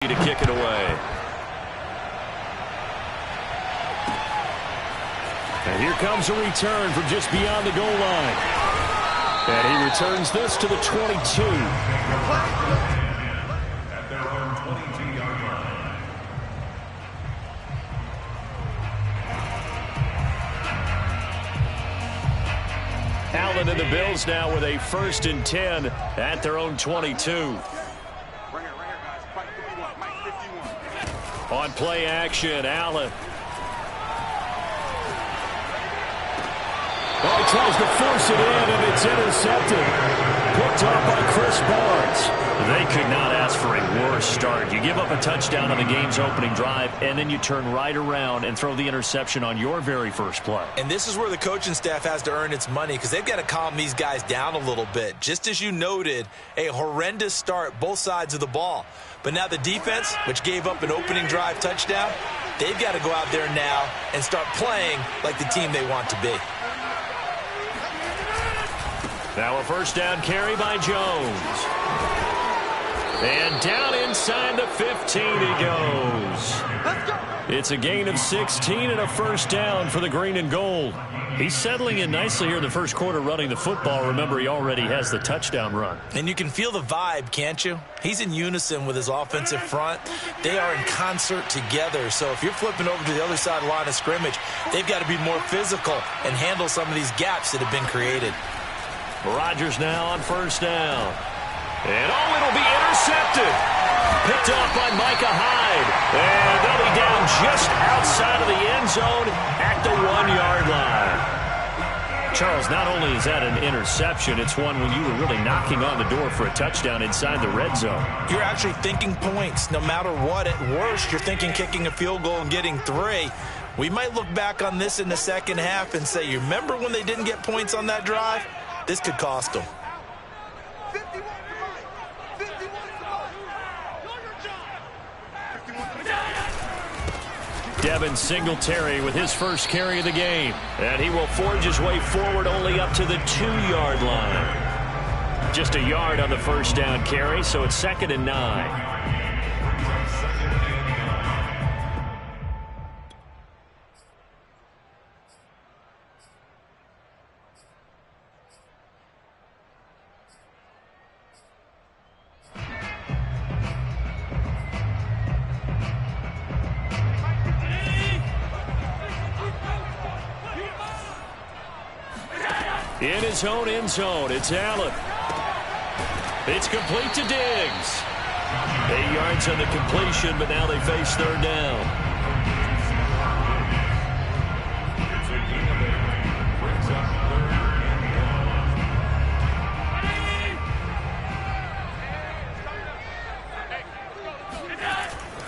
to kick it away. And here comes a return from just beyond the goal line. And he returns this to the 22. At their own 22-yard line. Allen and the Bills now with a 1st and 10 at their own 22. On play action, Allen. Oh, he tries to force it in, and it's intercepted. Picked off by Chris Barnes. They could not ask for a worse start. You give up a touchdown on the game's opening drive, and then you turn right around and throw the interception on your very first play. And this is where the coaching staff has to earn its money, because they've got to calm these guys down a little bit. Just as you noted, a horrendous start, both sides of the ball. But now the defense, which gave up an opening drive touchdown, they've got to go out there now and start playing like the team they want to be. Now a 1st down carry by Jones. And down inside the 15 he goes. It's a gain of 16 and a 1st down for the green and gold. He's settling in nicely here in the first quarter running the football. Remember, he already has the touchdown run. And you can feel the vibe, can't you? He's in unison with his offensive front. They are in concert together. So if you're flipping over to the other side of the line of scrimmage, they've got to be more physical and handle some of these gaps that have been created. Rodgers now on 1st down. And it'll be intercepted. Picked off by Micah Hyde. And they'll be down just outside of the end zone at the 1-yard line. Charles, not only is that an interception, it's one when you were really knocking on the door for a touchdown inside the red zone. You're actually thinking points. No matter what, at worst, you're thinking kicking a field goal and getting 3. We might look back on this in the second half and say, you remember when they didn't get points on that drive? This could cost them. Devin Singletary with his first carry of the game. And he will forge his way forward only up to the 2-yard line. Just a yard on the 1st down carry, so it's 2nd and 9. In his own end zone, it's Allen. It's complete to Diggs. 8 yards on the completion, but now they face 3rd down.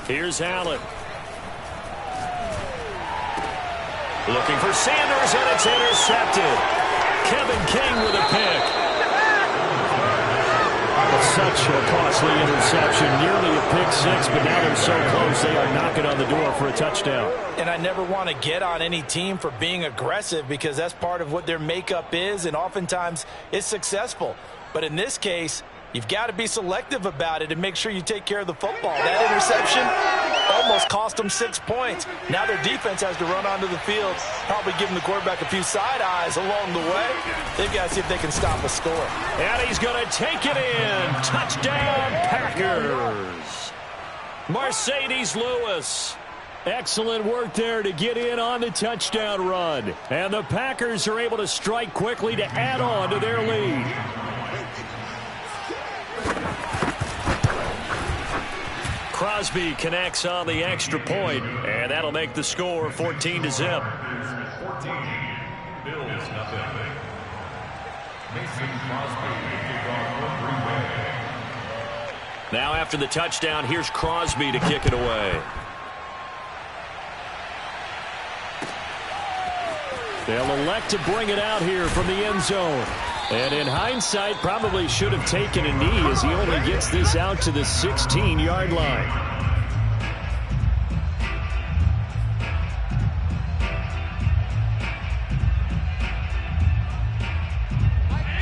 Here's Allen. Looking for Sanders, and it's intercepted. Kevin King with a pick. Such a costly interception, nearly a pick 6, but now they're so close they are knocking on the door for a touchdown. And I never want to get on any team for being aggressive, because that's part of what their makeup is, and oftentimes it's successful. But in this case, you've got to be selective about it and make sure you take care of the football. That interception almost cost them 6 points. Now their defense has to run onto the field, probably giving the quarterback a few side eyes along the way. They've got to see if they can stop a score. And he's going to take it in. Touchdown, Packers. Mercedes Lewis. Excellent work there to get in on the touchdown run. And the Packers are able to strike quickly to add on to their lead. Crosby connects on the extra point, and that'll make the score 14-0. 14, Bills nothing. Mason Crosby kickoff for Green Bay. Now after the touchdown, here's Crosby to kick it away. They'll elect to bring it out here from the end zone. And in hindsight, probably should have taken a knee as he only gets this out to the 16-yard line.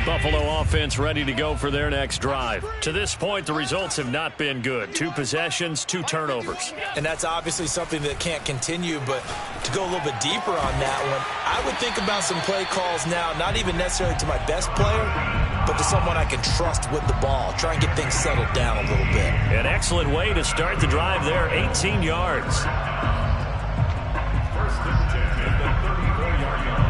The Buffalo offense ready to go for their next drive. To this point, the results have not been good. 2 possessions, 2 turnovers. And that's obviously something that can't continue, but to go a little bit deeper on that one, I would think about some play calls now, not even necessarily to my best player, but to someone I can trust with the ball. Try and get things settled down a little bit. An excellent way to start the drive there, 18 yards. First and 10 at the 34-yard line.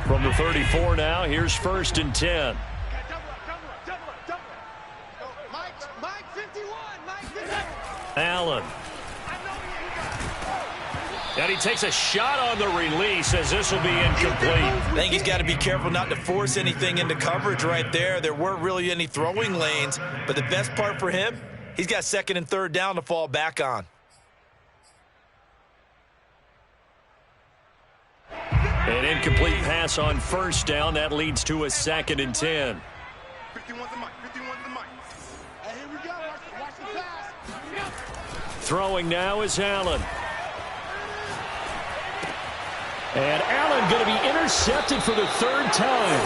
From the 34 now, here's first and 10. Allen. And he takes a shot on the release as this will be incomplete. I think he's got to be careful not to force anything into coverage right there. There weren't really any throwing lanes, but the best part for him, he's got second and third down to fall back on. An incomplete pass on first down. That leads to a second and 10. 51's the mic. 51's the mic. Hey, here we go. Watch the pass. Throwing now is Allen. And Allen going to be intercepted for the 3rd time.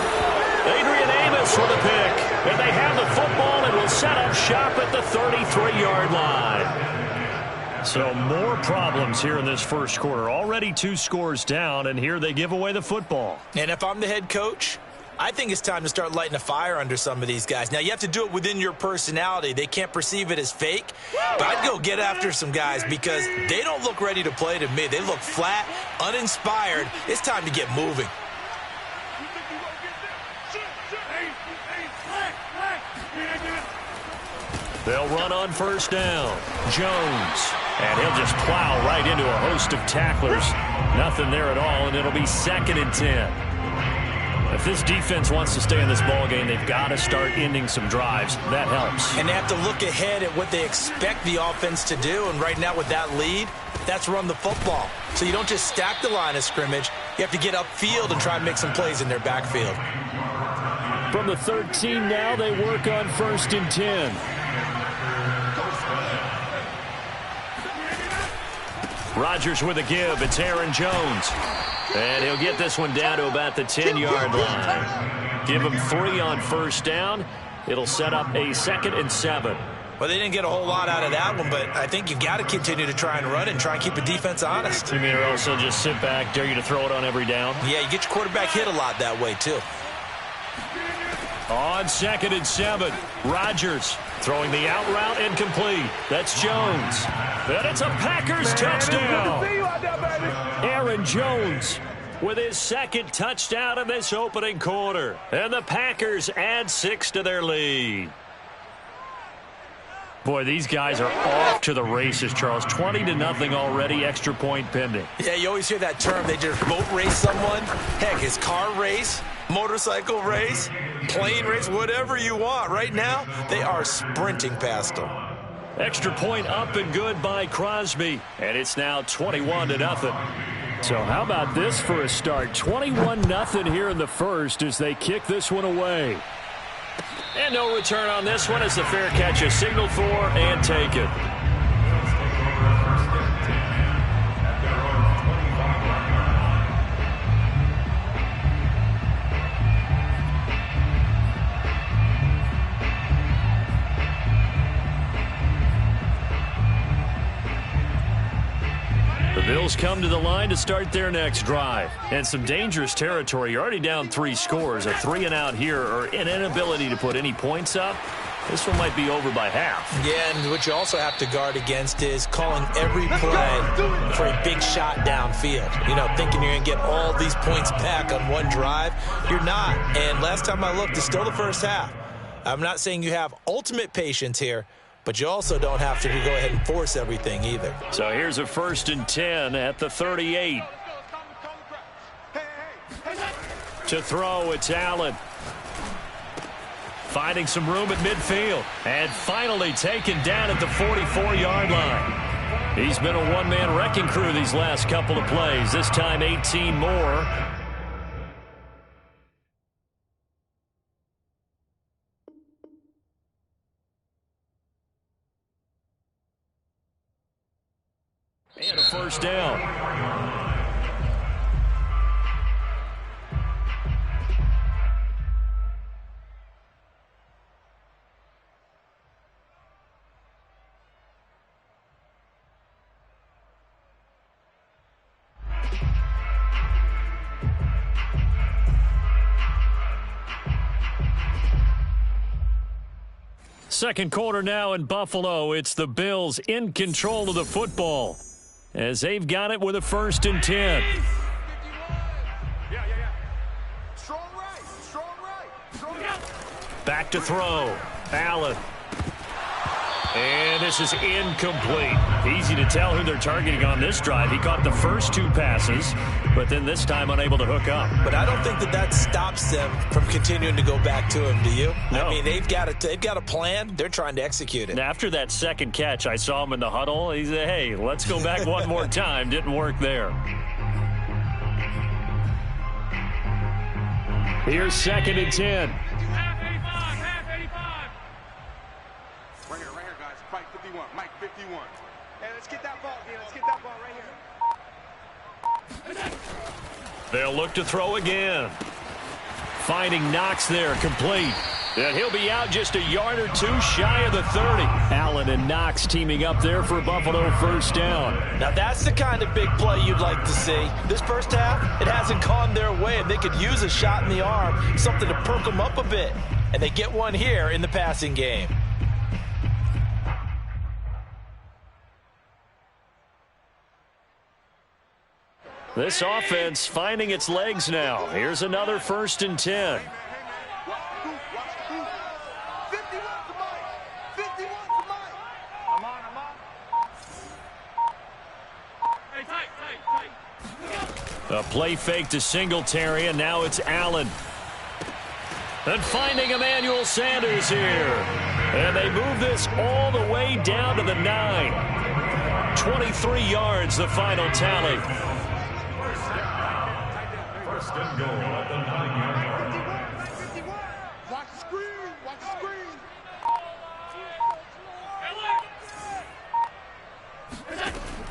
Adrian Amos for the pick. And they have the football and will set up shop at the 33-yard line. So more problems here in this first quarter. Already 2 scores down, and here they give away the football. And if I'm the head coach, I think it's time to start lighting a fire under some of these guys. Now, you have to do it within your personality. They can't perceive it as fake. But I'd go get after some guys because they don't look ready to play to me. They look flat, uninspired. It's time to get moving. They'll run on first down. Jones. And he'll just plow right into a host of tacklers. Nothing there at all, and it'll be second and 10. If this defense wants to stay in this ballgame, they've got to start ending some drives. That helps. And they have to look ahead at what they expect the offense to do. And right now with that lead, that's run the football. So you don't just stack the line of scrimmage. You have to get upfield and try and make some plays in their backfield. From the 13 now, they work on first and 10. Rodgers with a give. It's Aaron Jones. And he'll get this one down to about the 10-yard line. Give him 3 on first down. It'll set up a 2nd and 7. Well, they didn't get a whole lot out of that one, but I think you've got to continue to try and run and try and keep the defense honest. You mean or else they'll just sit back, dare you to throw it on every down? Yeah, you get your quarterback hit a lot that way, too. On 2nd and 7, Rodgers throwing the out route incomplete. That's Jones. And it's a Packers touchdown. Aaron Jones with his 2nd touchdown in this opening quarter. And the Packers add 6 to their lead. Boy, these guys are off to the races, Charles. 20-0 already, extra point pending. Yeah, you always hear that term. They just boat race someone. Heck, it's car race, motorcycle race, plane race, whatever you want. Right now, they are sprinting past them. Extra point up and good by Crosby. And it's now 21-0. So how about this for a start? 21-0 here in the first as they kick this one away. And no return on this one as the fair catch is signaled for and taken. The Bills come to the line to start their next drive. And some dangerous territory. You're already down 3 scores. A 3 and out here or an inability to put any points up. This one might be over by half. Yeah, and what you also have to guard against is calling every play for a big shot downfield. You know, thinking you're going to get all these points back on one drive. You're not. And last time I looked, it's still the first half. I'm not saying you have ultimate patience here, but you also don't have to go ahead and force everything either. So here's a 1st and 10 at the 38. To throw, it's Allen. Finding some room at midfield. And finally taken down at the 44-yard line. He's been a one-man wrecking crew these last couple of plays. This time 18 more. And a first down. Second quarter now in Buffalo. It's the Bills in control of the football as they've got it with a 1st and 10. Strong right. Back to throw. Allen. And this is incomplete. Easy to tell who they're targeting on this drive. He caught the first 2 passes, but then this time unable to hook up. But I don't think that stops them from continuing to go back to him, do you? No. I mean, they've got a plan. They're trying to execute it. And after that second catch, I saw him in the huddle. He said, hey, let's go back one more time. Didn't work there. Here's 2nd and 10. Right here, guys. Mike 51. Mike 51. Hey, let's get that ball, again. Let's get that ball right here. They'll look to throw again. Finding Knox there, complete. And he'll be out just a yard or 2 shy of the 30. Allen and Knox teaming up there for Buffalo 1st down. Now, that's the kind of big play you'd like to see. This first half, it hasn't gone their way, and they could use a shot in the arm, something to perk them up a bit. And they get one here in the passing game. This offense finding its legs now. Here's another 1st and 10. Watch the boot. 51 to Mike. 51 to Mike. I'm on. Hey, tight. A play fake to Singletary, and now it's Allen. And finding Emmanuel Sanders here. And they move this all the way down to the 9. 23 yards, the final tally. First and goal at the 9-yard line. 51. Watch the screen.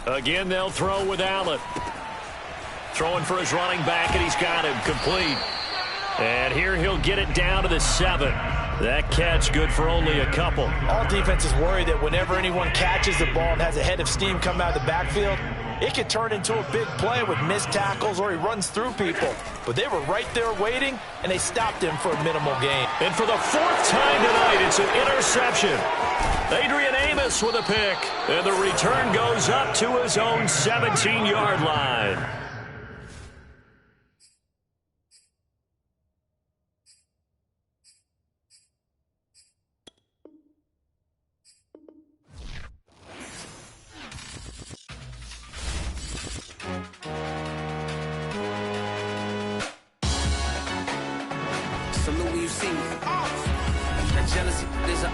Again, they'll throw with Allen. Throwing for his running back, and he's got him complete. And here he'll get it down to the 7. That catch good for only a couple. All defenses worry that whenever anyone catches the ball and has a head of steam come out of the backfield, it could turn into a big play with missed tackles or he runs through people. But they were right there waiting, and they stopped him for a minimal gain. And for the 4th time tonight, it's an interception. Adrian Amos with a pick. And the return goes up to his own 17-yard line. Salute when you see me. That jealousy is an